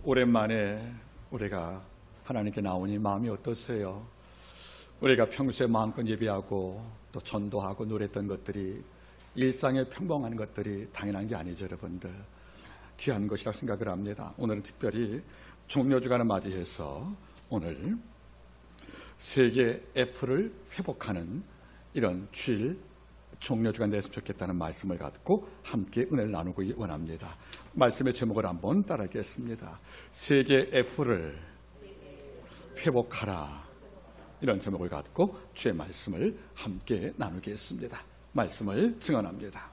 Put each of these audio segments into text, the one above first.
오랜만에 우리가 하나님께 나오니 마음이 어떠세요? 우리가 평소에 마음껏 예배하고 또 전도하고 노래했던 것들이 일상에 평범한 것들이 당연한 게 아니죠, 여러분들. 귀한 것이라고 생각을 합니다. 오늘은 특별히 종려주간을 맞이해서 오늘 세계 F를 회복하는 이런 주일 종려주간 됐으면 좋겠다는 말씀을 갖고 함께 은혜를 나누기 원합니다. 말씀의 제목을 한번 따라하겠습니다. 세계 F를 회복하라, 이런 제목을 갖고 주의 말씀을 함께 나누겠습니다. 말씀을 증언합니다.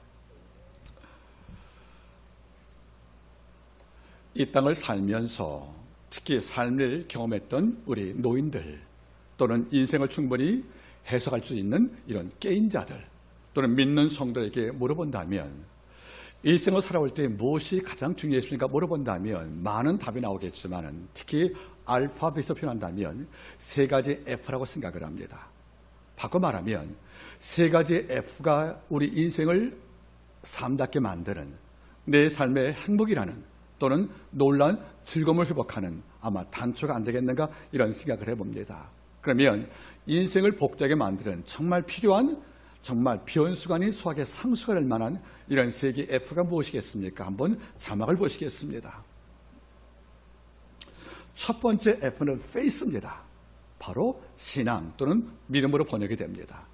이 땅을 살면서 특히 삶을 경험했던 우리 노인들 또는 인생을 충분히 해석할 수 있는 이런 깨인자들 또는 믿는 성도에게 물어본다면 일생을 살아올 때 무엇이 가장 중요했습니까? 물어본다면 많은 답이 나오겠지만 특히 알파벳으로 표현한다면 세 가지 F라고 생각을 합니다. 바꿔 말하면 세 가지 F가 우리 인생을 삶답게 만드는 내 삶의 행복이라는 또는 놀라운 즐거움을 회복하는 아마 단초가 안 되겠는가 이런 생각을 해봅니다. 그러면 인생을 복되게 만드는 정말 필요한 정말 변수가 아닌 수학의 상수가 될 만한 이런 세 개의 F가 무엇이겠습니까? 한번 자막을 보시겠습니다. 첫 번째 F는 faith입니다. 바로 신앙 또는 믿음으로 번역이 됩니다.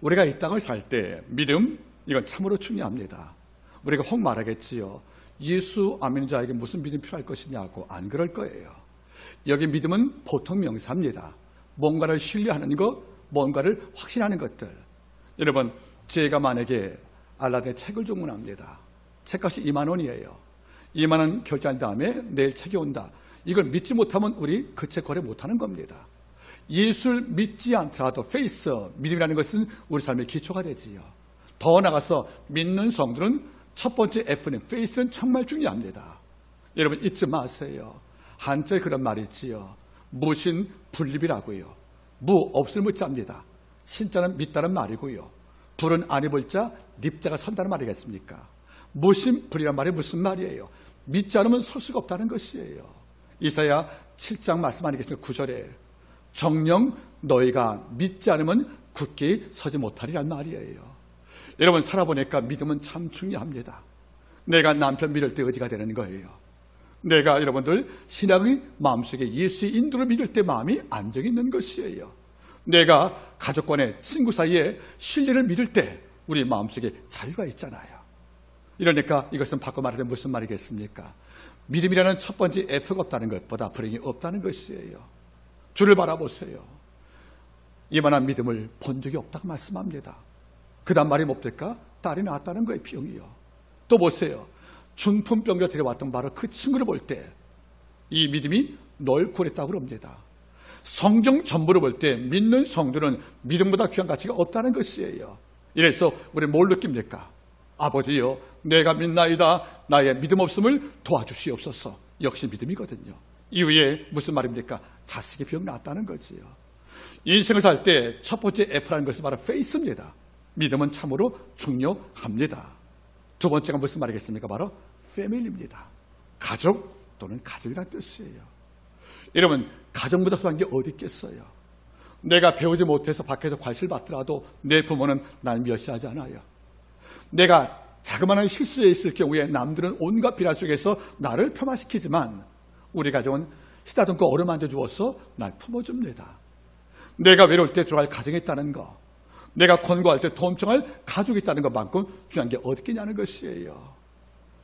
우리가 이 땅을 살 때 믿음, 이건 참으로 중요합니다. 우리가 혹 말하겠지요. 예수 안 믿는 자에게 무슨 믿음이 필요할 것이냐고. 안 그럴 거예요. 여기 믿음은 보통 명사입니다. 뭔가를 신뢰하는 것, 뭔가를 확신하는 것들. 여러분, 제가 만약에 알라딘의 책을 주문합니다. 책값이 2만 원이에요. 2만 원 결제한 다음에 내일 책이 온다. 이걸 믿지 못하면 우리 그 책 거래 못하는 겁니다. 예수를 믿지 않더라도 페이스, 믿음이라는 것은 우리 삶의 기초가 되지요. 더 나아가서 믿는 성들은 첫 번째 F는 페이스는 정말 중요합니다. 여러분 잊지 마세요. 한자에 그런 말이 있지요. 무신 불립이라고요. 무 없을 무자입니다. 신자는 믿다는 말이고요. 불은 안 입을 자, 립자가 선다는 말이겠습니까? 무신 불이란 말이 무슨 말이에요? 믿지 않으면 설 수가 없다는 것이에요. 이사야 7장 말씀 아니겠습니까? 9절에 정녕 너희가 믿지 않으면 굳게 서지 못하리란 말이에요. 여러분 살아보니까 믿음은 참 중요합니다. 내가 남편 믿을 때 의지가 되는 거예요. 내가 여러분들 신앙의 마음속에 예수의 인도를 믿을 때 마음이 안정이 있는 것이에요. 내가 가족 간의 친구 사이에 신뢰를 믿을 때 우리 마음속에 자유가 있잖아요. 이러니까 이것은 바꿔 말하면 무슨 말이겠습니까? 믿음이라는 첫 번째 F가 없다는 것보다 불행이 없다는 것이에요. 주를 바라보세요. 이만한 믿음을 본 적이 없다고 말씀합니다. 그 다음 말이 뭡니까? 딸이 낳았다는 거예요. 병이요. 또 보세요. 중풍병자 데려왔던 바로 그 친구를 볼 때 이 믿음이 널 구했다고 그럽니다. 성경 전부를 볼 때 믿는 성도는 믿음보다 귀한 가치가 없다는 것이에요. 이래서 우리 뭘 느낍니까? 아버지요, 내가 믿나이다. 나의 믿음 없음을 도와주시옵소서. 역시 믿음이거든요. 이후에 무슨 말입니까? 자식이 병 났다는 거지요. 인생을 살 때 첫 번째 F라는 것은 바로 faith입니다. 믿음은 참으로 중요합니다. 두 번째가 무슨 말이겠습니까? 바로 family입니다. 가족 또는 가족이라는 뜻이에요. 여러분, 가정보다 소중한 게 어디 있겠어요? 내가 배우지 못해서 밖에서 관심을 받더라도 내 부모는 날 멸시하지 않아요. 내가 자그마한 실수에 있을 경우에 남들은 온갖 비난 속에서 나를 폄하시키지만 우리 가족은 시다듬고 어루만져 주어서 날 품어줍니다. 내가 외로울 때 들어갈 가정이 있다는 거, 내가 권고할 때 도움청할 가족이 있다는 것만큼 중요한 게 어디 있냐는 것이에요.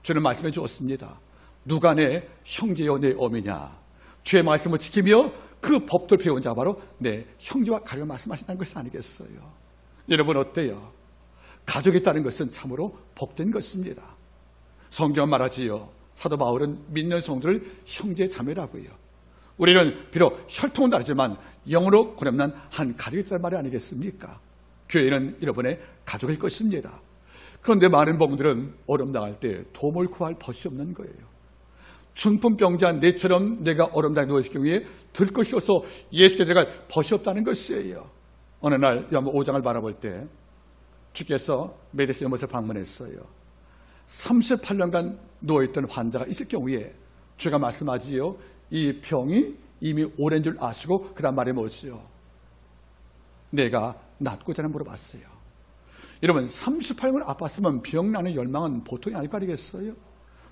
주는 말씀해 주었습니다. 누가 내 형제요 내 어미냐. 주의 말씀을 지키며 그 법들 배운 자 바로 내 형제와 가족 말씀하신다는 것이 아니겠어요? 여러분 어때요? 가족이 있다는 것은 참으로 복된 것입니다. 성경은 말하지요. 사도 바울은 믿는 성도를 형제 자매라고요. 우리는 비록 혈통은 다르지만 영으로 고lem난 한 가족이 있다는 말이 아니겠습니까? 교회는 여러분의 가족일 것입니다. 그런데 많은 분들은 어려움 당할 때 도움을 구할 벗이 없는 거예요. 중풍병자 내처럼 내가 어려움 당해 누워있을 경우에 들 것이 없어 예수께 들어갈 벗이 없다는 것이에요. 어느 날 요한복음 5장을 바라볼 때 주께서 메데스 연못을 방문했어요. 38년간 누워있던 환자가 있을 경우에 주가 말씀하지요. 이 병이 이미 오랜 줄 아시고 그 다음 말이 뭐지요? 내가 낫고자 물어봤어요. 여러분 38년 아팠으면 병나는 열망은 보통이 아닐 거 아니겠어요?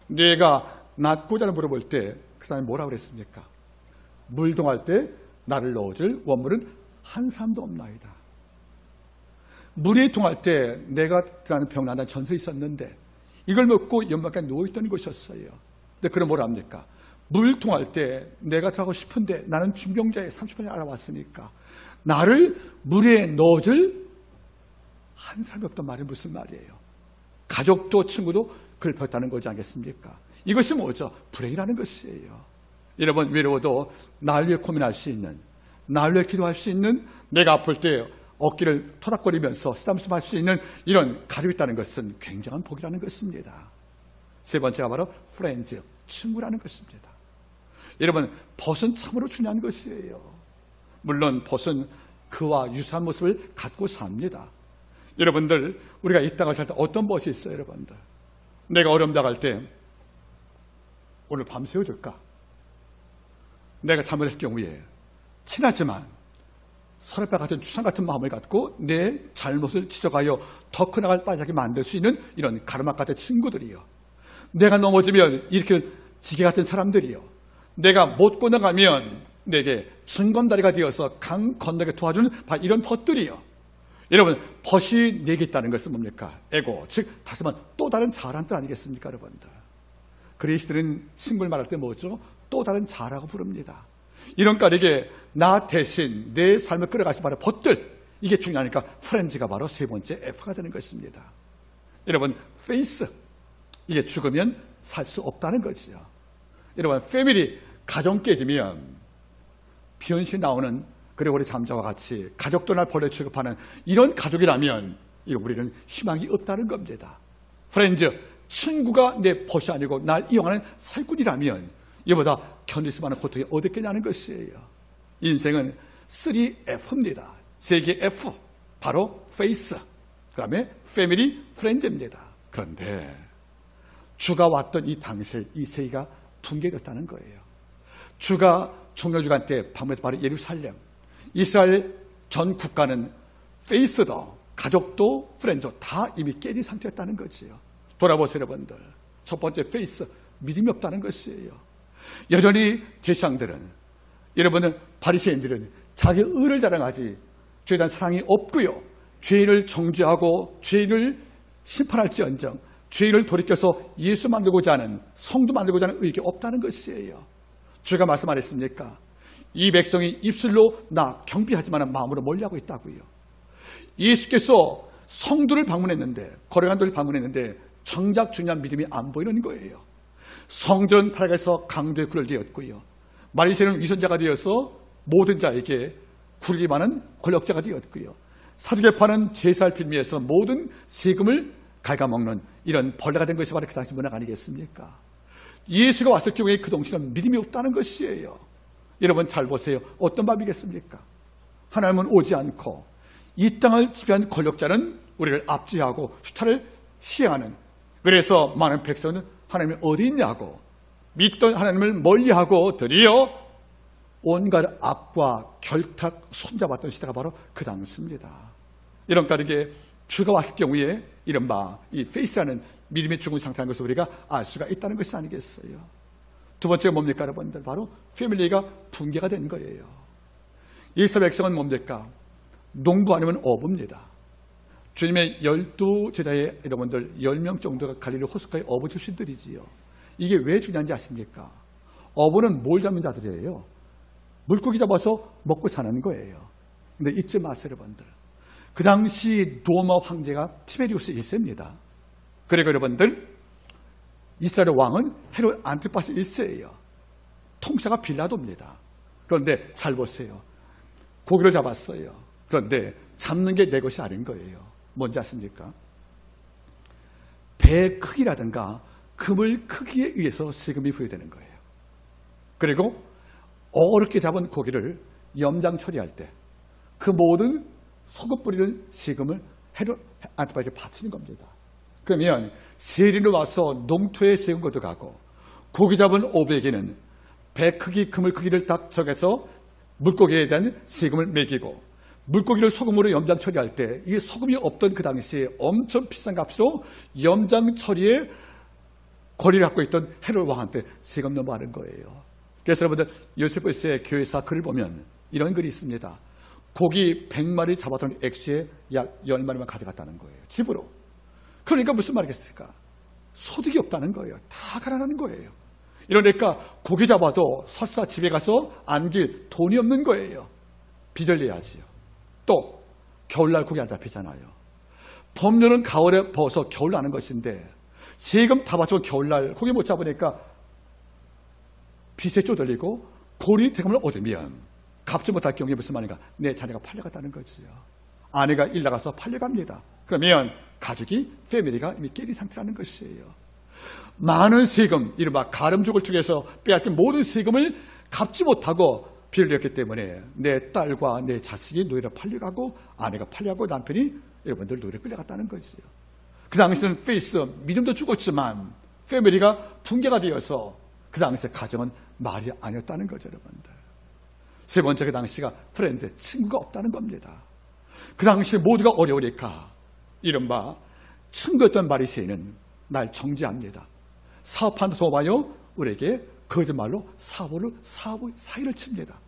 내가 낫고자 물어볼 때 그 사람이 뭐라고 그랬습니까? 물동할 때 나를 넣어줄 원물은 한 사람도 없나이다. 물이 동할 때 내가 들어가는 병 난다는 전설이 있었는데 이걸 먹고 연막에 누워있던 것이었어요. 근데 그럼 뭐라 합니까? 물 통할 때 내가 들어가고 싶은데 나는 중병자에 38년 알아왔으니까 나를 물에 넣어줄 한 사람이 없단 말이 무슨 말이에요? 가족도 친구도 그를 폈다는 거지 않겠습니까? 이것이 뭐죠? 불행이라는 것이에요. 여러분 외로워도 날 위해 고민할 수 있는, 날 위해 기도할 수 있는, 내가 아플 때 어깨를 토닥거리면서 쓰담쓰담 할 수 있는 이런 가족이 있다는 것은 굉장한 복이라는 것입니다. 세 번째가 바로 프렌즈, 친구라는 것입니다. 여러분 벗은 참으로 중요한 것이에요. 물론 벗은 그와 유사한 모습을 갖고 삽니다. 여러분들 우리가 이 땅을 살 때 어떤 벗이 있어요? 여러분들 내가 어려움 당할 때 오늘 밤 새워줄까? 내가 잘못했을 경우에 친하지만 서랍과 같은 추상 같은 마음을 갖고 내 잘못을 지적하여 더 커나갈 빠지게 만들 수 있는 이런 가르마 같은 친구들이요. 내가 넘어지면 이렇게 지게 같은 사람들이요. 내가 못 건너가면 내게 증검다리가 되어서 강 건너게 도와주는 이런 벗들이요. 여러분 벗이 내게 있다는 것은 뭡니까? 에고, 즉 다시 말하면 또 다른 자라는 뜻 아니겠습니까? 여러분들 그리스도는 친구를 말할 때 뭐죠? 또 다른 자라고 부릅니다. 이런 까닭에 나 대신 내 삶을 끌어가시 바로 벗들, 이게 중요하니까 프렌즈가 바로 세 번째 F가 되는 것입니다. 여러분 페이스, 이게 죽으면 살 수 없다는 것이죠. 여러분 패밀리, 가정 깨지면 비현실 나오는 그리고 우리 잠자와 같이 가족도 날 벌레 취급하는 이런 가족이라면 우리는 희망이 없다는 겁니다. 프렌즈, 친구가 내 벗이 아니고 날 이용하는 사기꾼이라면 이보다 견딜 수만한 고통이 어디 있겠냐는 것이에요. 인생은 3F입니다. 세 개의 F, 바로 페이스, 그 다음에 패밀리, 프렌즈입니다. 그런데 주가 왔던 이 당시에 이 세 개가 붕괴됐다는 거예요. 주가 종려주간 때 방문해서 바로 예루살렘, 이스라엘 전 국가는 페이스도 가족도 프렌즈도 다 이미 깨진 상태였다는 거지요. 돌아보세요 여러분들. 첫 번째 페이스, 믿음이 없다는 것이에요. 여전히 제사장들은, 여러분은 바리새인들은 자기 의를 자랑하지 죄에 대한 사랑이 없고요. 죄인을 정죄하고 죄인을 심판할지언정 죄인을 돌이켜서 예수 만들고자 하는, 성도 만들고자 하는 의욕이 없다는 것이에요. 주가 말씀 안 했습니까? 이 백성이 입술로 나 경비하지만 마음으로 멀리하고 있다고요. 예수께서 성도를 방문했는데, 거래관들을 방문했는데 정작 중요한 믿음이 안 보이는 거예요. 성전은 타락해서 강도의 굴을 되었고요. 바리새인은 위선자가 되어서 모든 자에게 굴기만한 권력자가 되었고요. 사두개파는 제사를 빌미해서 모든 세금을 갉아먹는 이런 벌레가 된 것이 바로 그 당시 문화가 아니겠습니까? 예수가 왔을 경우에 그 동시는 믿음이 없다는 것이에요. 여러분 잘 보세요. 어떤 밤이겠습니까? 하나님은 오지 않고 이 땅을 지배한 권력자는 우리를 압제하고 수탈을 시행하는, 그래서 많은 백성은 하나님이 어디 있냐고 믿던 하나님을 멀리하고 드디어 온갖 악과 결탁 손잡았던 시대가 바로 그 당시입니다. 이런 까닭에 주가 왔을 경우에 이른바 이 페이스라는 믿음의 죽은 상태라는 것을 우리가 알 수가 있다는 것이 아니겠어요. 두 번째가 뭡니까 여러분들? 바로 패밀리가 붕괴가 된 거예요. 이스라엘 백성은 뭡니까? 농부 아니면 어부입니다. 주님의 12제자의 여러분들 10명 정도가 갈릴리 호숫가의 어부 출신들이지요. 이게 왜 중요한지 아십니까? 어부는 뭘 잡는 자들이에요? 물고기 잡아서 먹고 사는 거예요. 근데 잊지 마세요 여러분들. 그 당시 로마 황제가 티베리우스 1세입니다. 그리고 여러분들 이스라엘 왕은 헤롯 안티파스 1세예요. 통치자가 빌라도입니다. 그런데 잘 보세요. 고기를 잡았어요. 그런데 잡는 게 내 것이 아닌 거예요. 뭔지 아십니까? 배 크기라든가 그물 크기에 의해서 세금이 부여되는 거예요. 그리고 어렵게 잡은 고기를 염장 처리할 때 그 모든 소금 뿌리는 세금을 헤롯 안티파스에게 바치는 겁니다. 그러면 세리로 와서 농토에 세금 걷어가고 고기 잡은 오백에는 배 크기, 그물 크기를 딱 정해서 물고기에 대한 세금을 매기고, 물고기를 소금으로 염장 처리할 때 이 소금이 없던 그 당시에 엄청 비싼 값으로 염장 처리에 권리를 갖고 있던 헤롯 왕한테 세금 너무 많은 거예요. 그래서 여러분들 요세푸스의 교회사 글을 보면 이런 글이 있습니다. 고기 100마리 잡았던 액수에 약 10마리만 가져갔다는 거예요. 집으로. 그러니까 무슨 말이겠습니까? 소득이 없다는 거예요. 다 가난한 거예요. 이러니까 고기 잡아도 설사 집에 가서 안길 돈이 없는 거예요. 빚을 내야지요. 또 겨울날 고기 안 잡히잖아요. 법률은 가을에 벗어 겨울 나는 것인데 세금 다 바치고 겨울날 고기 못 잡으니까 빚에 쪼들리고 고리 대금을 얻으면 갚지 못할 경우에 무슨 말인가? 내 자녀가 팔려갔다는 거지요. 아내가 일 나가서 팔려갑니다. 그러면 가족이, 패밀리가 이미 깨린 상태라는 것이에요. 많은 세금, 이른바 가름족을 통해서 빼앗긴 모든 세금을 갚지 못하고 빚을 냈기 때문에 내 딸과 내 자식이 노예로 팔려가고 아내가 팔려가고 남편이 여러분들 노예로 끌려갔다는 거지요. 그 당시에는 페이스, 믿음도 죽었지만 패밀리가 붕괴가 되어서 그 당시에 가정은 말이 아니었다는 거죠, 여러분들. 세 번째, 그 당시가 프렌드, 친구가 없다는 겁니다. 그 당시 모두가 어려우니까 이른바 친구였던 바리새인은 날 정죄합니다. 사업한다 줘봐요. 우리에게 거짓말로 사기를 칩니다.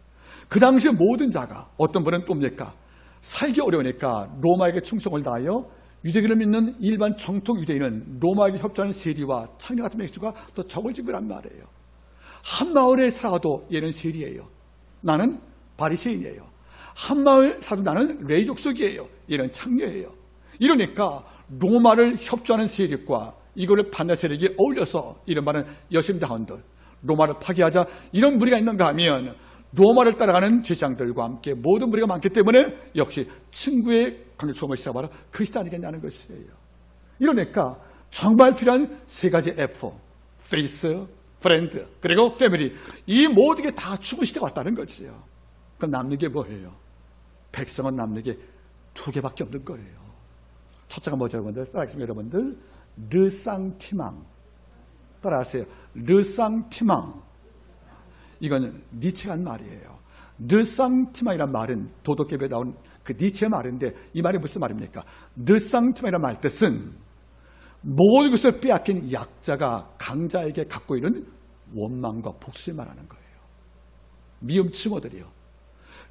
그 당시 모든 자가 어떤 분은 똠니까 살기 어려우니까 로마에게 충성을 다하여 유대교를 믿는 일반 정통 유대인은 로마에게 협조하는 세리와 창녀 같은 맥주가 더 적을 지불한 말이에요. 한 마을에 살아도 얘는 세리예요. 나는 바리새인이에요. 한 마을 살아도 나는 레위 족속이에요. 얘는 창녀예요. 이러니까 로마를 협조하는 세력과 이거를 반대 세력이 어울려서 이른바는 여심다운들, 로마를 파괴하자 이런 무리가 있는가 하면 로마를 따라가는 제사장들과 함께 모든 무리가 많기 때문에 역시 친구의 관계 조금을 시작하라 그 시대 아니겠냐는 것이에요. 이러니까 정말 필요한 세 가지 F, 페이스, 프렌드, 그리고 패밀리, 이 모든 게 다 죽은 시대가 왔다는 거지요. 그럼 남는 게 뭐예요? 백성은 남는 게 두 개밖에 없는 거예요. 첫째가 뭐죠, 여러분들? 따라하겠습니다, 여러분들. 르상티망. 따라하세요. 르상티망. 이건 니체가 한 말이에요. 르상티망이란 말은 도덕개비에 나온 그 니체의 말인데 이 말이 무슨 말입니까? 르상티망이란 말 뜻은 모든 것을 빼앗긴 약자가 강자에게 갖고 있는 원망과 복수를 말하는 거예요. 미움 칭호들이요.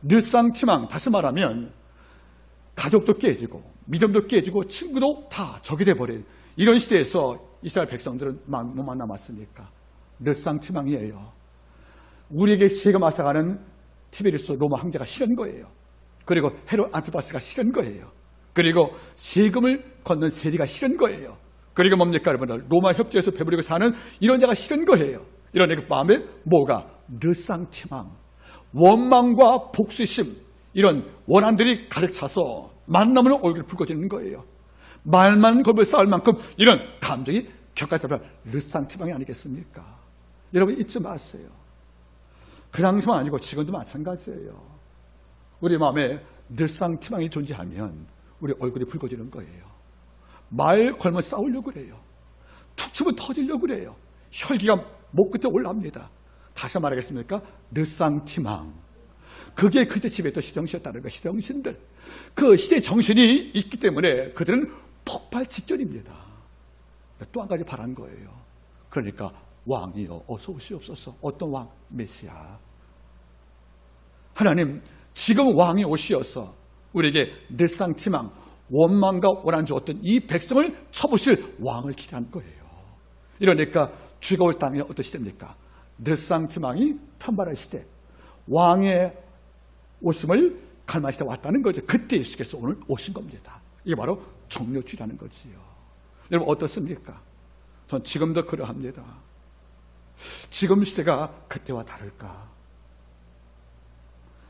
르상티망, 다시 말하면 가족도 깨지고 믿음도 깨지고 친구도 다 적이 돼버린 이런 시대에서 이스라엘 백성들은 뭐만 남았습니까? 르상티망이에요. 우리에게 세금 앗아가는 티베리우스 로마 황제가 싫은 거예요. 그리고 헤롯 안티파스가 싫은 거예요. 그리고 세금을 걷는 세리가 싫은 거예요. 그리고 뭡니까, 여러분들? 로마 협조에서 배부리고 사는 이런 자가 싫은 거예요. 이러니까 마음에 뭐가? 르상티망, 원망과 복수심, 이런 원한들이 가득 차서 만나면 얼굴이 붉어지는 거예요. 말만 걸고 싸울 만큼 이런 감정이 격까지 잡혀 르상티망이 아니겠습니까? 여러분 잊지 마세요. 그 당시만 아니고 지금도 마찬가지예요. 우리 마음에 르상티망이 존재하면 우리 얼굴이 붉어지는 거예요. 말 걸면 싸우려고 그래요. 툭 치면 터지려고 그래요. 혈기가 목 끝에 올라옵니다. 다시 말하겠습니까? 르상티망. 그게 그때 집에 있던 시정신이었다는 거예요. 시정신들. 그 시대 정신이 있기 때문에 그들은 폭발 직전입니다. 또 한 가지 바란 거예요. 그러니까 왕이여 어서 오시옵소서. 어떤 왕? 메시아. 하나님, 지금 왕이 오시어서 우리에게 르상티망, 원망과 원한 주었던 이 백성을 쳐보실 왕을 기대한 거예요. 이러니까 주가 올 땅이 어떤 시대입니까? 르상티망이 편발할 시대, 왕의 오심을 갈망할 시대 왔다는 거죠. 그때 예수께서 오늘 오신 겁니다. 이게 바로 종료주의라는 거지요. 여러분 어떻습니까? 전 지금도 그러합니다. 지금 시대가 그때와 다를까?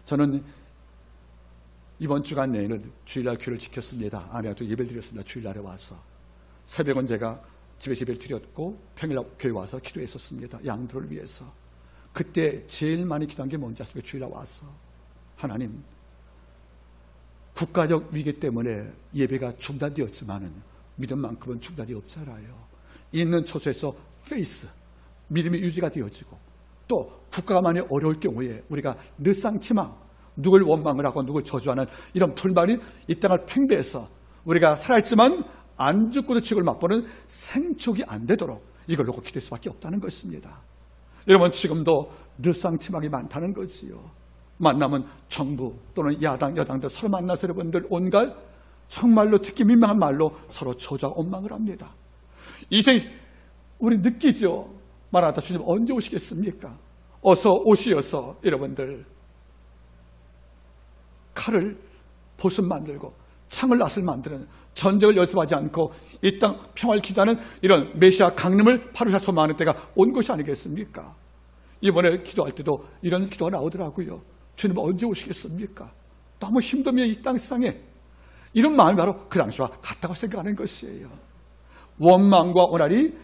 저는 이번 주간 내에는 주일날 교회를 지켰습니다. 아내가 또 예배를 드렸습니다. 주일날에 와서. 새벽은 제가 집에 예배를 드렸고 평일날 교회 와서 기도했었습니다. 양들을 위해서. 그때 제일 많이 기도한 게 뭔지 아십니까? 주일날 와서. 하나님, 국가적 위기 때문에 예배가 중단되었지만은 믿음만큼은 중단이 없잖아요. 있는 처소에서 페이스, 믿음이 유지가 되어지고 또 국가가 많이 어려울 경우에 우리가 늘상치망, 누굴 원망을 하고 누굴 저주하는 이런 불만이 이 땅을 팽배해서 우리가 살아있지만 안 죽고도 칙을 맛보는 생촉이 안 되도록 이걸 놓고 기도할 수밖에 없다는 것입니다. 여러분, 지금도 늘상치망이 많다는 거지요. 만나면 정부 또는 야당, 여당들 서로 만나서 여러분들 온갖 정말로 듣기 민망한 말로 서로 저주하고 원망을 합니다. 이생 우리 느끼죠. 말하다 주님 언제 오시겠습니까? 어서 오시어서 여러분들 칼을 보습 만들고 창을 낫을 만드는 전쟁을 연습하지 않고 이 땅 평화를 기도하는 이런 메시아 강림을 바로 소망하는 때가 온 것이 아니겠습니까? 이번에 기도할 때도 이런 기도가 나오더라고요. 주님 언제 오시겠습니까? 너무 힘들면 이 땅 세상에 이런 마음이 바로 그 당시와 같다고 생각하는 것이에요. 원망과 오날이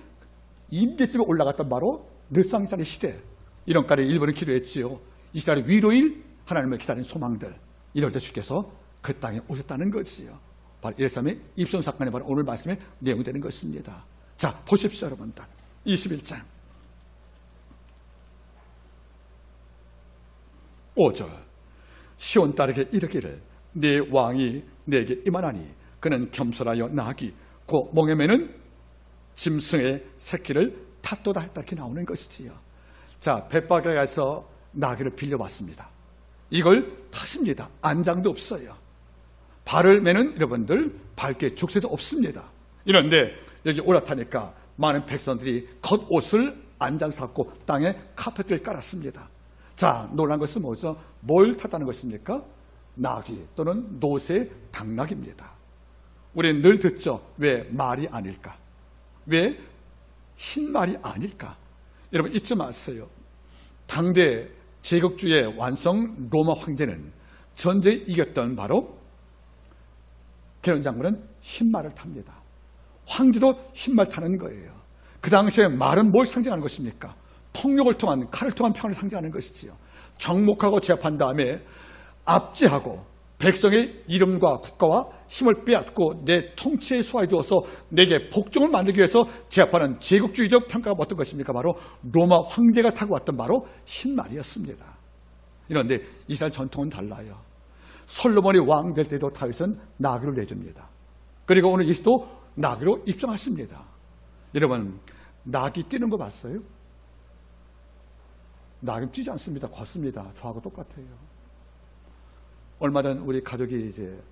임대쯤에 올라갔던 바로 늘상산의 시대, 이런 까지 일본은 기도했지요. 이스라엘의 위로일 하나님을 기다리는 소망들, 이럴 때 주께서 그 땅에 오셨다는 것이요. 바로 예루살렘의 입성 사건이 바로 오늘 말씀에 내용이 되는 것입니다. 자, 보십시오 여러분들. 21장 5절 시온 딸에게 이르기를 네 왕이 내게 임하나니 그는 겸손하여 나귀 곧 몽에 매는 짐승의 새끼를 탓도다 했다 이렇게 나오는 것이지요. 자, 벳박에 가서 나귀를 빌려봤습니다. 이걸 타십니다. 안장도 없어요. 발을 매는 여러분들 발게 족쇄도 없습니다. 이런데 여기 올라타니까 많은 백성들이 겉옷을 안장 샀고 땅에 카펫을 깔았습니다. 자, 놀란 것은 뭐죠? 뭘 탔다는 것입니까? 나귀 또는 노새 당나귀입니다. 우리는 늘 듣죠. 왜 말이 아닐까? 왜 흰말이 아닐까? 여러분 잊지 마세요. 당대 제국주의 완성 로마 황제는 전쟁에 이겼던 바로 게론 장군은 흰말을 탑니다. 황제도 흰말 타는 거예요. 그 당시에 말은 뭘 상징하는 것입니까? 폭력을 통한 칼을 통한 평화를 상징하는 것이지요. 정복하고 제압한 다음에 압제하고 백성의 이름과 국가와 힘을 빼앗고 내 통치에 소화해 두어서 내게 복종을 만들기 위해서 제압하는 제국주의적 평가가 어떤 것입니까? 바로 로마 황제가 타고 왔던 바로 흰말이었습니다. 그런데 이스라엘 전통은 달라요. 솔로몬이 왕 될 때도 다윗은 나귀를 내줍니다. 그리고 오늘 예수도 나귀로 입성하십니다. 여러분, 나귀 뛰는 거 봤어요? 나귀 뛰지 않습니다. 걷습니다. 저하고 똑같아요. 얼마 전 우리 가족이 이제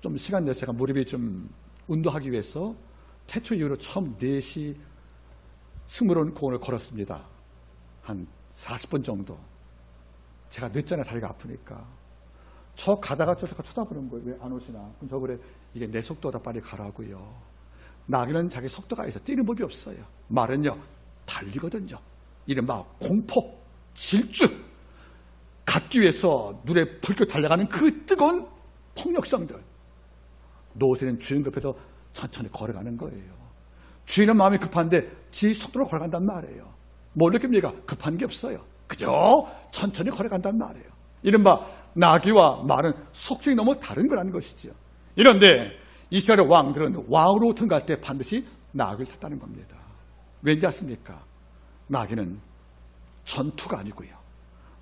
좀 시간 내서 제가 무릎이 좀 운동하기 위해서 태초 이후로 처음 4시 승무원 공원을 걸었습니다. 한 40분 정도. 제가 늦잖아요. 다리가 아프니까. 저 가다가 저 쳐다보는 거예요. 왜 안 오시나? 그럼 저 그래, 이게 내 속도보다 빨리 가라고요. 나귀는 자기 속도가 있어. 뛰는 법이 없어요. 말은요, 달리거든요. 이른바 공포, 질주, 갖기 위해서 눈에 불켜 달려가는 그 뜨거운 폭력성들. 노새는 주인 급해도 천천히 걸어가는 거예요. 주인은 마음이 급한데 지 속도로 걸어간단 말이에요. 뭘 느낍니까? 급한 게 없어요. 그저 천천히 걸어간단 말이에요. 이른바 나귀와 말은 속성이 너무 다른 거라는 것이지요. 이런데 이스라엘 왕들은 왕으로 등갈 때 반드시 나귀를 탔다는 겁니다. 왠지 아십니까? 나귀는 전투가 아니고요.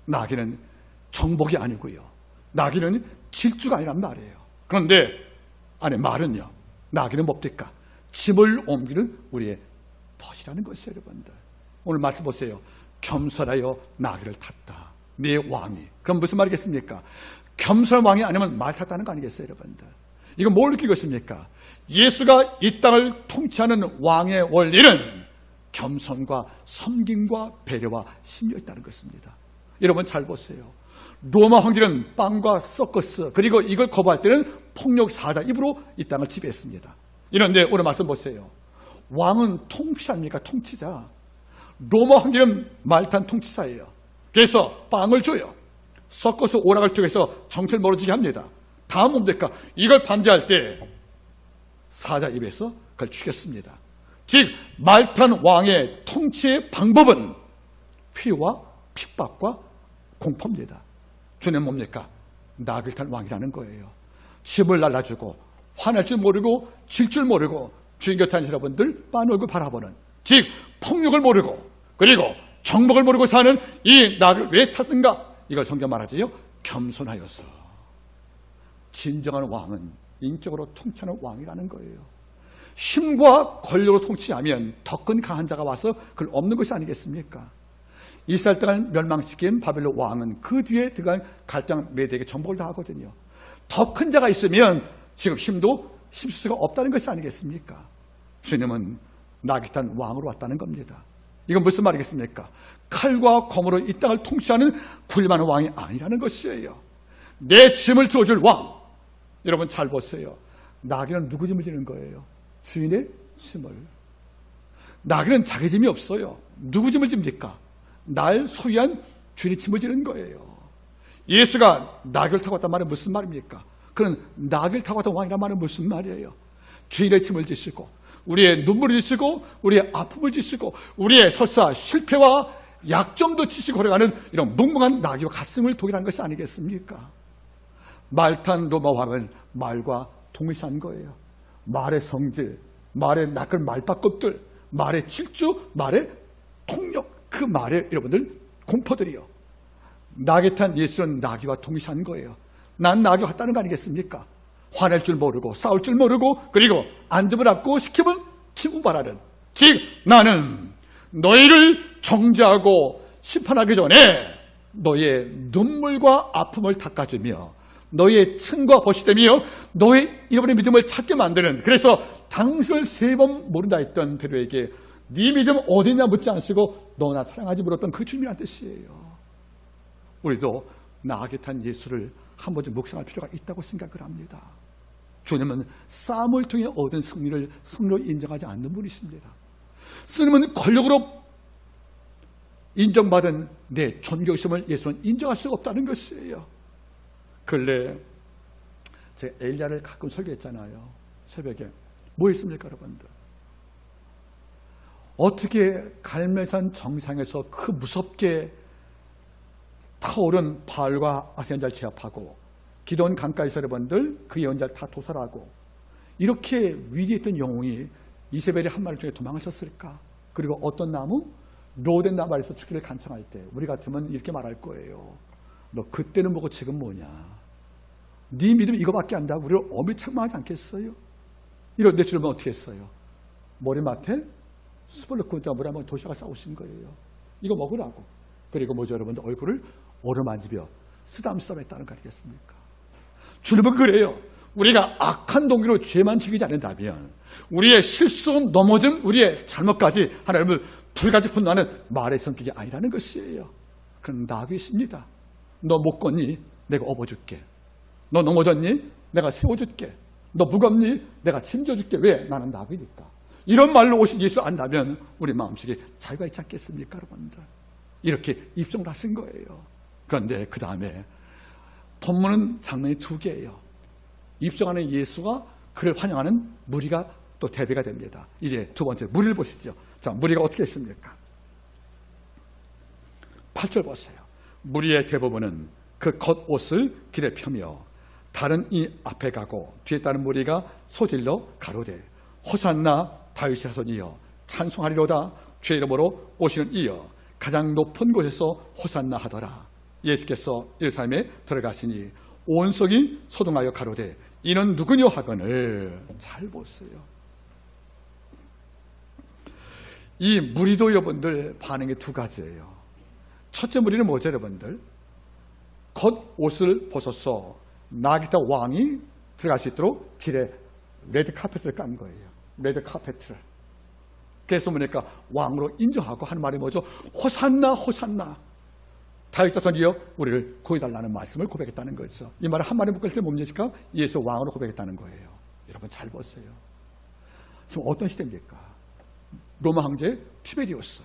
나귀는 정복이 아니고요. 나귀는 질주가 아니란 말이에요. 그런데 아니 말은요. 나귀는 뭡니까? 짐을 옮기는 우리의 벗이라는 것이에요. 여러분들. 오늘 말씀 보세요. 겸손하여 나귀를 탔다. 네 왕이. 그럼 무슨 말이겠습니까? 겸손한 왕이 아니면 말 탔다는 거 아니겠어요? 여러분들. 이건 뭘 느낄 것입니까? 예수가 이 땅을 통치하는 왕의 원리는 겸손과 섬김과 배려와 심려 있다는 것입니다. 여러분 잘 보세요. 로마 황제는 빵과 서커스 그리고 이걸 거부할 때는 폭력 사자 입으로 이 땅을 지배했습니다. 이런데 오늘 말씀 보세요. 왕은 통치자입니까? 통치자. 로마 황제는 말탄 통치자예요. 그래서 빵을 줘요. 서커스 오락을 통해서 정체를 멀어지게 합니다. 다음 뭡니까? 이걸 반대할 때 사자 입에서 그걸 죽였습니다. 즉 말탄 왕의 통치의 방법은 피와 핍박과 공포입니다. 주는 뭡니까? 나귀를 탄 왕이라는 거예요. 짐을 날라주고 화낼 줄 모르고 질 줄 모르고 주인 곁에 앉은 여러분들 빤 얼굴 바라보는 즉 폭력을 모르고 그리고 정복을 모르고 사는 이 낙을 왜 탔은가? 이걸 성경 말하지요. 겸손하여서. 진정한 왕은 인적으로 통치하는 왕이라는 거예요. 힘과 권력으로 통치하면 더 큰 강한 자가 와서 그걸 없는 것이 아니겠습니까? 이스라엘 땅을 멸망시킨 바벨론 왕은 그 뒤에 들어간 갈대왕 메대에게 정복을 다 하거든요. 더 큰 자가 있으면 지금 힘도 힘쓸 수가 없다는 것이 아니겠습니까? 주님은 낙이 탄 왕으로 왔다는 겁니다. 이건 무슨 말이겠습니까? 칼과 검으로 이 땅을 통치하는 굴림하는 왕이 아니라는 것이에요. 내 짐을 지어줄 왕. 여러분 잘 보세요. 나귀는 누구 짐을 지는 거예요? 주인의 짐을. 나귀는 자기 짐이 없어요. 누구 짐을 집니까? 날 소유한 주인의 짐을 지는 거예요. 예수가 나귀를 타고 왔단 말은 무슨 말입니까? 그는 나귀를 타고 왔던 왕이란 말은 무슨 말이에요? 주인의 짐을 지시고 우리의 눈물을 지시고 우리의 아픔을 지시고 우리의 설사 실패와 약점도 지시고 걸어가는 이런 묵묵한 나귀와 가슴을 독일한 것이 아니겠습니까? 말탄 로마 왕은 말과 동일시한 거예요. 말의 성질, 말의 낚은 말바껍들, 말의 질주, 말의 통력, 그 말에 여러분들 공포들이요. 낙에 탄 예수는 나귀와 동일시한 거예요. 난 나귀와 같다는 거 아니겠습니까? 화낼 줄 모르고 싸울 줄 모르고 그리고 안집을 앞고 시키면 기분바라는, 즉 나는 너희를 정죄하고 심판하기 전에 너의 눈물과 아픔을 닦아주며 너의 층과 벗이 되며 너의 잃어버린 믿음을 찾게 만드는, 그래서 당신을 3번 모른다 했던 베드로에게 네 믿음 어디냐 묻지 않으시고 너나 사랑하지 물었던 그 주님이란 뜻이에요. 우리도 나귀 탄 예수를 한 번쯤 묵상할 필요가 있다고 생각을 합니다. 주님은 싸움을 통해 얻은 승리로 인정하지 않는 분이십니다. 주님은 권력으로 인정받은 내 존경심을 예수는 인정할 수가 없다는 것이에요. 근래 제가 엘리야를 가끔 설교했잖아요. 새벽에. 뭐 했습니까 여러분들? 어떻게 갈멜산 정상에서 그 무섭게 타오른 바알과 아세안자를 제압하고 기돈 강가에서 여러분들 그 예언자를 다 도살하고 이렇게 위대했던 영웅이 이세벨의 한 마리 중에 도망을 쳤을까? 그리고 어떤 나무? 로덴 나무 아래서 죽기를 간청할 때 우리 같으면 이렇게 말할 거예요. 너 그때는 뭐고 지금 뭐냐? 네 믿음 이거밖에 안 된다고 우리를 어미 책망하지 않겠어요? 이런 내 주님은 어떻게 했어요? 머리맡에 숯을 넣고 물에 한번 도시락을 싸우신 거예요. 이거 먹으라고. 그리고 뭐죠 여러분들? 얼굴을 어루만지며 쓰담쓰담했다는 거 아니겠습니까? 주님은 그래요. 우리가 악한 동기로 죄만 즐기지 않는다면 우리의 실수, 넘어짐, 우리의 잘못까지 하나님을 불같이 분노하는 말의 성격이 아니라는 것이에요. 그럼 나귀 있습니다. 너 못 걷니? 내가 업어줄게. 너 넘어졌니? 내가 세워줄게. 너 무겁니? 내가 짐져줄게. 왜? 나는 나귀니까. 이런 말로 오신 예수 안다면 우리 마음속에 자유가 있지 않겠습니까 여러분들? 이렇게 입성을 하신 거예요. 그런데 그 다음에 본문은 장면이 2개예요. 입성하는 예수와 그를 환영하는 무리가 또 대비가 됩니다. 이제 두 번째 무리를 보시죠. 자, 무리가 어떻게 했습니까? 8절 보세요. 무리의 대부분은 그 겉옷을 길에 펴며 다른 이 앞에 가고 뒤에 따른 무리가 소질러 가로되 호산나 다윗의 자손이여 찬송하리로다 주의 이름으로 오시는 이여 가장 높은 곳에서 호산나 하더라. 예수께서 예루살렘에 들어가시니 온 성이 소동하여 가로되 이는 누구뇨 하거늘. 잘 보세요. 이 무리도 여러분들 반응이 2가지예요. 첫째 무리는 뭐죠 여러분들? 겉옷을 벗어서 나기타 왕이 들어갈 수 있도록 길에 레드 카펫을 깐 거예요. 레드 카펫을. 그래서 보니까 왕으로 인정하고 하는 말이 뭐죠? 호산나 호산나 다윗 자손이여 우리를 구해달라는 말씀을 고백했다는 거죠. 이 말을 한 마디 묶을 때 뭡니까? 예수 왕으로 고백했다는 거예요. 여러분 잘 보세요. 지금 어떤 시대입니까? 로마 황제 티베리우스,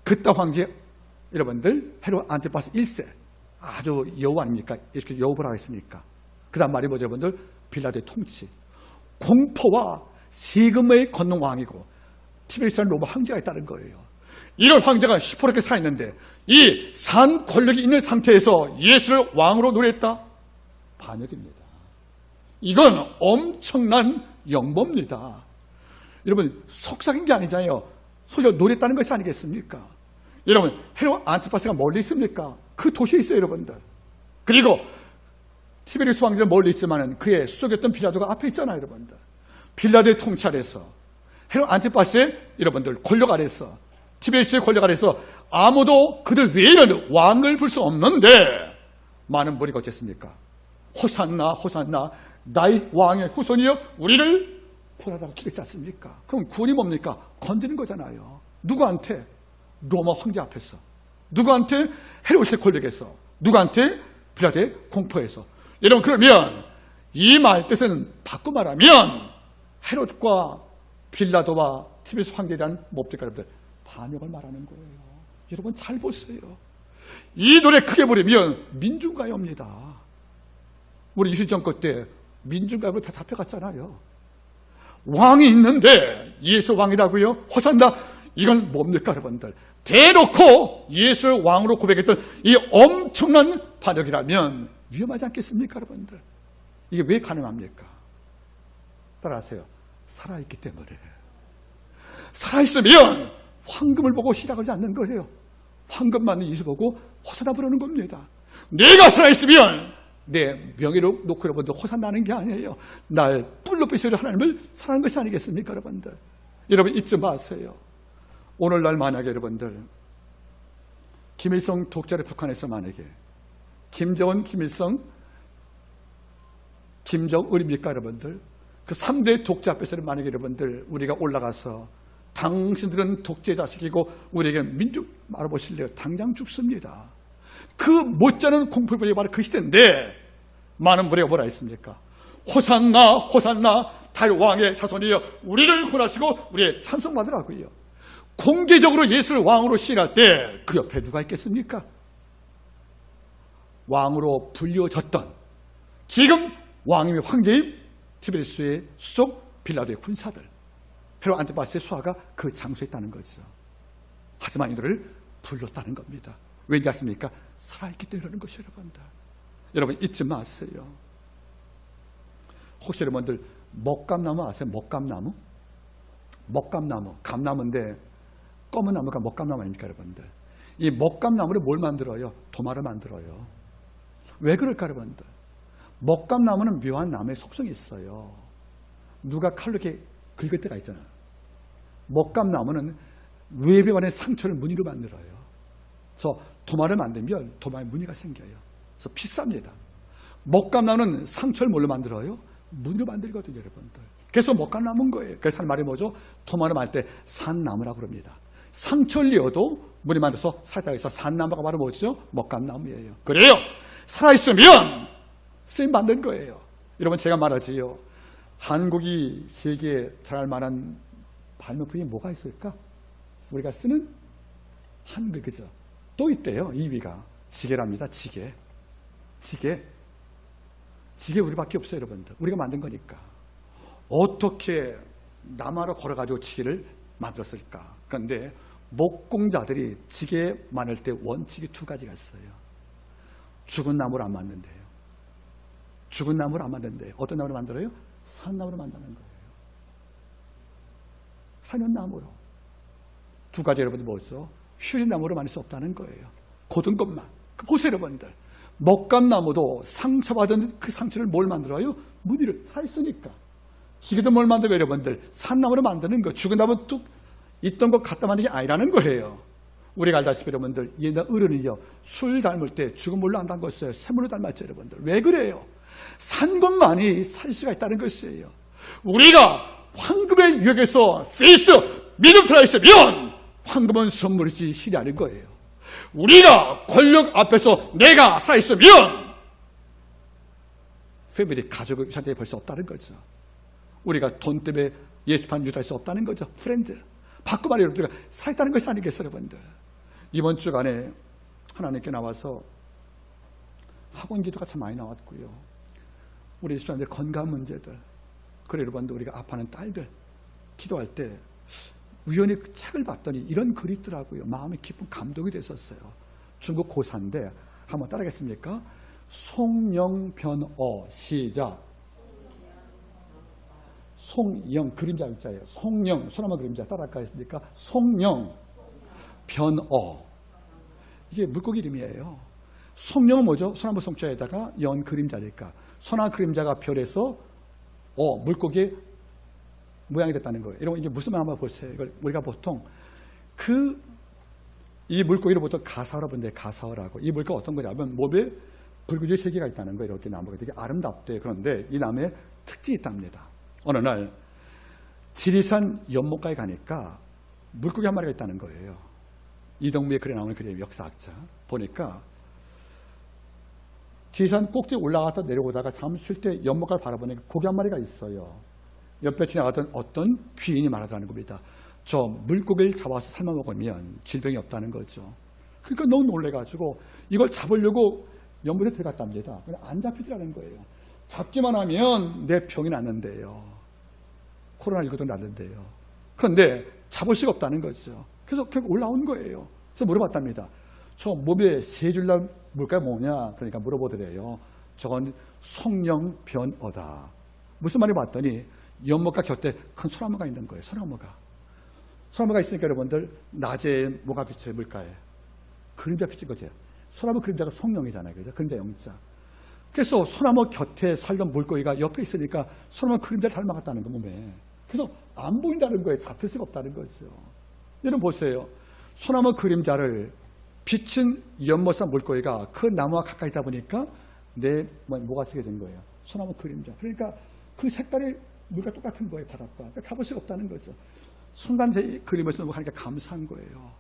그따 황제 여러분들 헤롯 안티파스 1세, 아주 여우 아닙니까? 이렇게 여우보라 했으니까. 그 다음 말이 뭐죠 여러분들? 빌라도의 통치, 공포와 세금의 걷는 왕이고 티베리우스는 로마 황제가 있다는 거예요. 이런 황제가 시퍼렇게 살아있는데 이 산 권력이 있는 상태에서 예수를 왕으로 노래했다? 반역입니다. 이건 엄청난 영범입니다. 여러분 속삭인 게 아니잖아요. 소리로 노렸다는 것이 아니겠습니까? 여러분, 헤롯 안티파스가 멀리 있습니까? 그 도시에 있어요, 여러분들. 그리고 티베리우스 왕자는 멀리 있지만 그의 수석이었던 빌라도가 앞에 있잖아요, 여러분들. 빌라도의 통찰에서 헤롯 안티파스의 여러분들 권력 아래서, 티베리우스의 권력 아래서 아무도 그들 외에는 왕을 부를 수 없는데 많은 무리가 어쨌습니까? 호산나 호산나 나의 왕의 후손이여 우리를 구원하다고 기르지 않습니까? 그럼 구원이 뭡니까? 건지는 거잖아요. 누구한테? 로마 황제 앞에서. 누구한테? 헤롯의 권력에서. 누구한테? 빌라도의 공포에서. 여러분, 그러면 이 말 뜻은 바꿔 말하면 헤롯과 빌라도와 티베리우스 황제에 대한 뭡니까, 여러분들? 반역을 말하는 거예요. 여러분 잘 보세요. 이 노래 크게 부르면 민중가요입니다. 우리 이수정권 때 민중가요로 다 잡혀갔잖아요. 왕이 있는데 예수 왕이라고요? 호산나. 이건 뭡니까, 여러분들? 대놓고 예수를 왕으로 고백했던 이 엄청난 반역이라면 위험하지 않겠습니까, 여러분들? 이게 왜 가능합니까? 따라하세요. 살아있기 때문에. 살아있으면 황금을 보고 시락하지 않는 거예요. 황금 맞는 예수 보고 호산나 부르는 겁니다. 내가 살아있으면 내 명예를 놓고 여러분들 호산나는 게 아니에요. 날 뿔로 삐셔를 하나님을 사랑하는 것이 아니겠습니까, 여러분들? 여러분 잊지 마세요. 오늘날 만약에 여러분들 김일성 독재를 북한에서 만약에 김정은, 김일성, 김정은입니까, 여러분들? 그 3대 독재 앞에서는 만약에 여러분들 우리가 올라가서 당신들은 독재 자식이고 우리에게 민족 말해보실래요? 당장 죽습니다. 그 못지않은 공포의 바로 그 시대인데 많은 무리가 뭐라 했습니까? 호산나 호산나 달왕의 자손이여 우리를 구원하시고 우리의 찬송 받으라고요. 공개적으로 예수를 왕으로 시인할 때 그 옆에 누가 있겠습니까? 왕으로 불려졌던 지금 왕임의 황제임 티베리우스의 수석 빌라도의 군사들 헤롯 안티파스의 수하가 그 장소에 있다는 거죠. 하지만 이들을 불렀다는 겁니다. 왠지 아십니까? 살아있기 때문에 그러는 것이에요, 여러분들. 여러분 잊지 마세요. 혹시 여러분들 먹감나무 아세요? 먹감나무? 먹감나무, 감나무인데 검은 나무가 먹감나무 아닙니까, 여러분들? 이 먹감나무를 뭘 만들어요? 도마를 만들어요. 왜 그럴까, 여러분들? 먹감나무는 묘한 나무의 속성이 있어요. 누가 칼로 이렇게 긁을 때가 있잖아요. 먹감나무는 외벽 안에 상처를 무늬로 만들어요. 그래서 도마를 만들면 도마에 무늬가 생겨요. 그래서 비쌉니다. 먹감나무는 상처를 뭘로 만들어요? 무늬로 만들거든요, 여러분들. 그래서 먹감나무인 거예요. 그래서 하는 말이 뭐죠? 도마를 만들 때 산나무라고 그럽니다. 상처를 이어도 무늬 만들어서 살다 해서 산나무가 바로 뭐죠? 먹감나무예요. 그래요. 살아있으면 쓰임 받는 거예요. 여러분 제가 말하지요. 한국이 세계에 잘 만한 발명품이 뭐가 있을까? 우리가 쓰는 한글, 그죠? 또 있대요. 2위가 지게랍니다. 지게. 지게 우리밖에 없어요, 여러분들. 우리가 만든 거니까. 어떻게 남하로 걸어가지고 지게를 만들었을까? 그런데 목공자들이 지게 만들 때 원칙이 2가지가 있어요. 죽은 나무를 안 만든대요. 죽은 나무를 안 만든대요. 어떤 나무를 만들어요? 산나무로 만드는 거예요. 산연나무로. 2가지 여러분들 뭐죠? 휴린나무로 만들 수 없다는 거예요. 고든 것만. 보세요, 여러분들. 먹감나무도 상처받은 그 상처를 뭘 만들어요? 무늬를 살있으니까. 지게도 뭘 만들어요, 여러분들? 산나무로 만드는 거예요. 죽은 나무 뚝 있던 것 갖다 만드는 게 아니라는 거예요. 우리가 알다시피 여러분들, 옛날 어른이요. 술 닮을 때 죽은 물로 안 담궜어요. 샘물로 닮았죠, 여러분들. 왜 그래요? 산 것만이 살 수가 있다는 것이에요. 우리가 황금의 유역에서 페이스, 믿음 살아있으면 황금은 선물이지 실이 아닌 거예요. 우리가 권력 앞에서 내가 살아있으면 패밀리, 가족의 유산이 볼 수 없다는 거죠. 우리가 돈 때문에 예수판 유지할 수 없다는 거죠. 프렌드. 바꿔 말해 여러분들 살아있다는 것이 아니겠어요, 여러분들. 이번 주간에 하나님께 나와서 학원 기도가 참 많이 나왔고요. 우리 집사람들 건강 문제들, 그래 여러분들 우리가 아파하는 딸들 기도할 때 우연히 그 책을 봤더니 이런 글이 있더라고요. 마음이 깊은 감동이 됐었어요. 중국 고사인데 한번 따라하겠습니까? 송영변어 시작. 송영, 그림자 글자예요. 송영, 소나무 그림자 따라가겠습니까? 송영, 변어. 이게 물고기 이름이에요. 송영은 뭐죠? 소나무 송자에다가 연 그림자니까. 소나 그림자가 별에서 물고기 모양이 됐다는 거예요. 여러분 이게 무슨 말 한번 보세요. 이걸 우리가 보통 이 물고기를 보통 가사어라고 부르는데 가사어라고. 이 물고기가 어떤 거냐면 몸에 불구지의 세계가 있다는 거예요. 이렇게 나무가 되게 아름답대. 그런데 이 나무에 특징이 있답니다. 어느 날 지리산 연못가에 가니까 물고기 한 마리가 있다는 거예요. 이동미의 글에 나오는 글이에요. 역사학자. 보니까 지리산 꼭지 올라갔다 내려오다가 잠시 쉴 때 연못가를 바라보니까 고기 한 마리가 있어요. 옆에 지나가던 어떤 귀인이 말하더라는 겁니다. 저 물고기를 잡아서 삶아 먹으면 질병이 없다는 거죠. 그러니까 너무 놀래가지고 이걸 잡으려고 연못에 들어갔답니다. 근데 안 잡히더라는 거예요. 잡기만 하면 내 병이 낫는데요. 코로나19도 낫는데요. 그런데 잡을 수가 없다는 거죠. 그래서 결국 올라온 거예요. 그래서 물어봤답니다. 저 몸에 세 줄날 물가가 뭐냐? 그러니까 물어보더래요. 저건 송영변어다. 무슨 말이 봤더니 연못가 곁에 큰 소나무가 있는 거예요. 소나무가 있으니까 여러분들 낮에 뭐가 비쳐요? 물가에. 그림자 비친 거죠. 소나무 그림자가 송영이잖아요. 그죠? 그림자 영자. 그래서 소나무 곁에 살던 물고기가 옆에 있으니까 소나무 그림자를 닮아갔다는 거 몸에. 그래서 안 보인다는 거예요. 잡힐 수가 없다는 거죠. 여러분 보세요. 소나무 그림자를 비친 연못산 물고기가 그 나무와 가까이 있다 보니까 내 뭐가 쓰게 된 거예요. 소나무 그림자. 그러니까 그 색깔이 물과 똑같은 거예요. 바닷가. 그러니까 잡을 수가 없다는 거죠. 순간 제 그림을 쓰니까 감사한 거예요.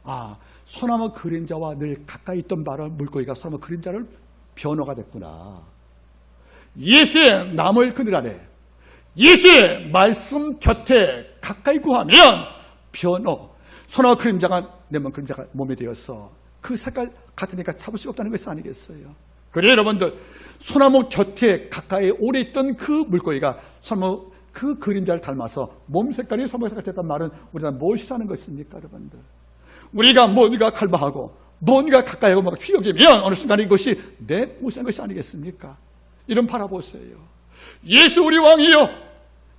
아, 소나무 그림자와 늘 가까이 있던 물고기가 소나무 그림자를 변어가 됐구나. 예수의 나무의 그늘 아래, 예수의 말씀 곁에 가까이 구하면 변어, 소나무 그림자가 내 몸 그림자가 몸에 되어서 그 색깔 같으니까 잡을 수가 없다는 것이 아니겠어요. 그래 여러분들, 소나무 곁에 가까이 오래 있던 그 물고기가 소나무 그 그림자를 닮아서 몸 색깔이 소나무 색깔 됐단 말은 우리가 무엇이라는 것입니까 여러분들? 우리가 뭔가 갈망하고 뭔가 가까이 하고 막 휘어기면 어느 순간 이것이 내 무슨 것이 아니겠습니까? 이런 바라보세요. 예수 우리 왕이요.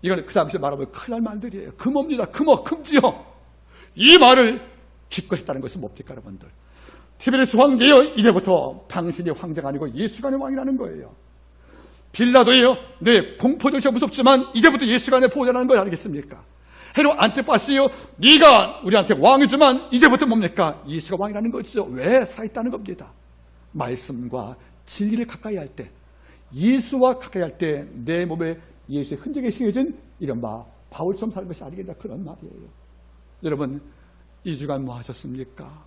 이건 그 당시에 말하면 큰일 날 말들이에요. 금옵니다. 금어, 금지요. 이 말을 기뻐했다는 것은 뭡니까 여러분들? 티베리스 황제여, 이제부터 당신이 황제가 아니고 예수가 내 왕이라는 거예요. 빌라도요, 네, 공포조차 무섭지만 이제부터 예수가 내 보호자라는 거 아니겠습니까? 헤롯 안티파스요, 네가 우리한테 왕이지만 이제부터 뭡니까? 예수가 왕이라는 거죠. 왜? 살아있다는 겁니다. 말씀과 진리를 가까이 할 때, 예수와 가까이 할 때 내 몸에 예수의 흔적이 심해진 이른바 바울처럼 사는 것이 아니겠다, 그런 말이에요. 여러분, 이 주간 뭐 하셨습니까?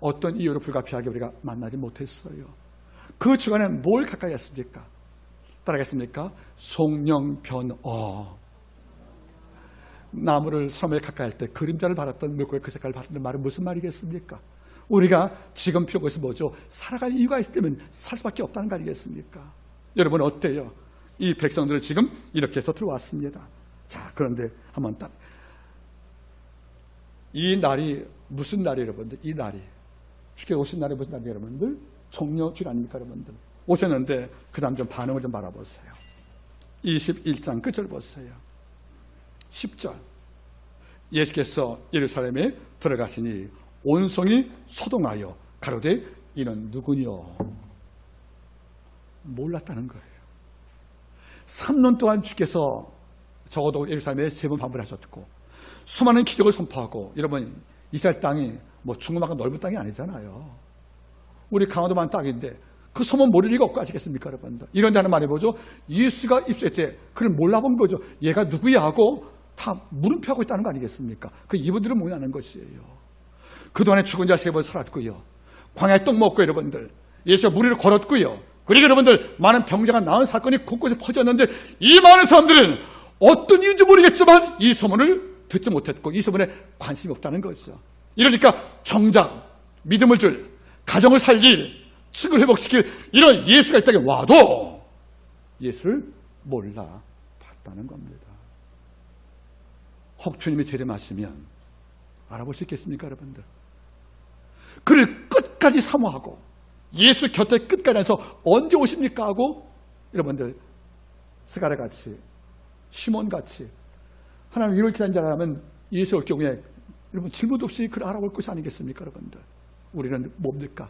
어떤 이유로 불가피하게 우리가 만나지 못했어요. 그 주간에 뭘 가까이 했습니까? 따라하겠습니까? 송영변어. 나무를 소나무에 가까이 할 때 그림자를 바랐던 물고기 그 색깔을 바랐던 말은 무슨 말이겠습니까? 우리가 지금 필요한 것은 뭐죠? 살아갈 이유가 있을 때면 살 수밖에 없다는 거 아니겠습니까? 여러분 어때요? 이 백성들은 지금 이렇게 해서 들어왔습니다. 자, 그런데 한번 딱 이 날이 무슨 날이에요 여러분들? 이 날이 주께 오신 날이 무슨 날이에요 여러분들? 종려주일 아닙니까 여러분들? 오셨는데 그 다음 좀 반응을 좀 바라보세요. 21장 끝을 보세요. 10절 예수께서 예루살렘에 들어가시니 온 성이 소동하여 가로되 이는 누구뇨? 몰랐다는 거예요. 3년 동안 주께서 적어도 예루살렘에 3번 방문하셨고 수많은 기적을 선포하고, 여러분 이스라엘 땅이 뭐 중국만큼 넓은 땅이 아니잖아요. 우리 강화도만 땅인데 그 소문 모를 리가 없고 아시겠습니까 여러분들? 이런데 하는 말이 뭐죠? 예수가 입수할 때 그를 몰라본 거죠. 얘가 누구야 하고 다 물음표하고 있다는 거 아니겠습니까? 그 이분들은 뭐냐는 것이에요. 그동안에 죽은 자 3번 살았고요. 광야에 떡 먹고 여러분들 예수가 무리를 걸었고요. 그리고 여러분들 많은 병자가 나은 사건이 곳곳에 퍼졌는데 이 많은 사람들은 어떤 이유인지 모르겠지만 이 소문을 듣지 못했고 이 소문에 관심이 없다는 것이죠. 이러니까 정작 믿음을 줄, 가정을 살릴, 측을 회복시킬 이런 예수가 이 땅에 와도 예수를 몰라 봤다는 겁니다. 혹 주님이 재림하시면 알아볼 수 있겠습니까 여러분들? 그를 끝까지 사모하고 예수 곁에 끝까지 해서 언제 오십니까 하고 여러분들 스가랴같이 시몬같이 하나님 이를 기다린 자라면 예수 올 경우에 여러분 질문 없이 그를 알아볼 것이 아니겠습니까? 여러분들 우리는 뭡니까?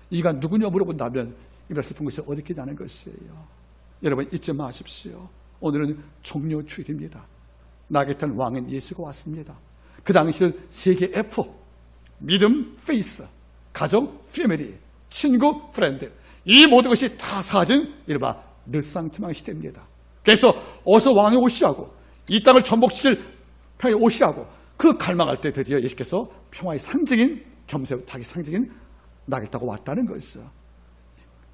이가 누구냐 물어본다면 이런 슬픈 것이 어디 있냐는 것이에요. 여러분 잊지 마십시오. 오늘은 종료 주일입니다. 나겠던 왕인 예수가 왔습니다. 그 당시는 세계 F, 믿음, 페이스, 가정, 패밀리, 친구, 프렌드, 이 모든 것이 다 사라진 이른바 르상트망 시대입니다. 그래서 어서 왕이 오시라고, 이 땅을 전복시킬 평에 오시라고 그 갈망할 때 드디어 예수께서 평화의 상징인 점세의 닭의 상징인 나겠다고 왔다는 것이죠.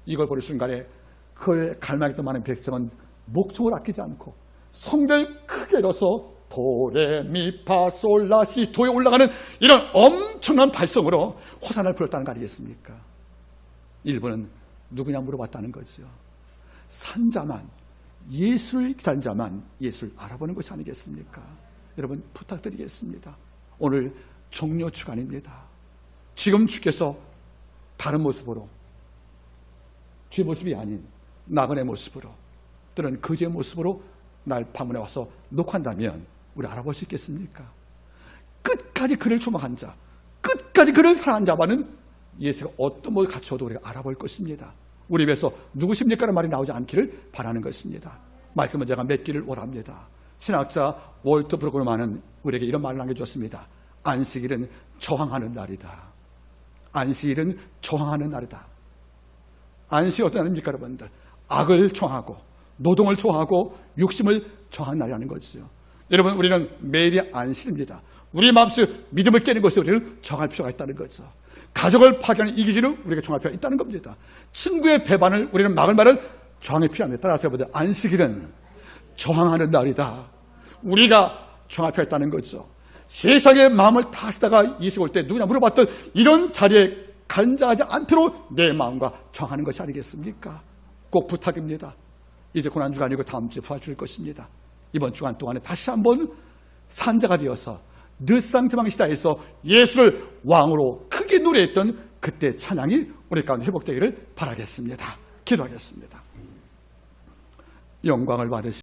이걸 보는 순간에 그의 갈망했던 많은 백성은 목숨을 아끼지 않고 성대를 크게 열어서 도레미파솔라시 도에 올라가는 이런 엄청난 발성으로 호산나를 불렀다는 거 아니겠습니까? 일부는 누구냐 물어봤다는 거죠. 산 자만, 예수를 기다린 자만 예수를 알아보는 것이 아니겠습니까? 여러분 부탁드리겠습니다. 오늘 종료 주간입니다. 지금 주께서 다른 모습으로, 주의 모습이 아닌 나그네 모습으로 또는 거지의 모습으로 날 방문해 와서 녹한다면 우리 알아볼 수 있겠습니까? 끝까지 그를 추모한 자, 끝까지 그를 사랑한 자만은 예수가 어떤 모습을 갖춰도 우리가 알아볼 것입니다. 우리 입에서 누구십니까? 라는 말이 나오지 않기를 바라는 것입니다. 말씀은 제가 맺기를 원합니다. 신학자 월트 브루그만은 우리에게 이런 말을 남겨주었습니다. 안식일은 저항하는 날이다. 안식일은 저항하는 날이다. 안식이 어떤 날입니까, 여러분들? 악을 저항하고 노동을 저항하고 욕심을 저항하는 날이라는 거죠. 여러분 우리는 매일이 안식입니다. 우리 마음속에 믿음을 깨는 것을 우리는 정할 필요가 있다는 거죠. 가족을 파괴하는 이기질을 우리가 정할 필요가 있다는 겁니다. 친구의 배반을 우리는 막을 말을 저항이 필요합니다. 따라서 여러분들 안식일은 저항하는 날이다. 우리가 정할 필요가 있다는 거죠. 세상의 마음을 다 쓰다가 예수 올 때 누구냐 물어봤던 이런 자리에 간장하지 않도록 내 마음과 정하는 것이 아니겠습니까? 꼭 부탁입니다. 이제 고난주간이고 다음 주에 부활 줄 것입니다. 이번 주간 동안에 다시 한번 산자가 되어서 느상트망 시대에서 예수를 왕으로 크게 노래했던 그때 찬양이 우리 가운데 회복되기를 바라겠습니다. 기도하겠습니다. 영광을 받으시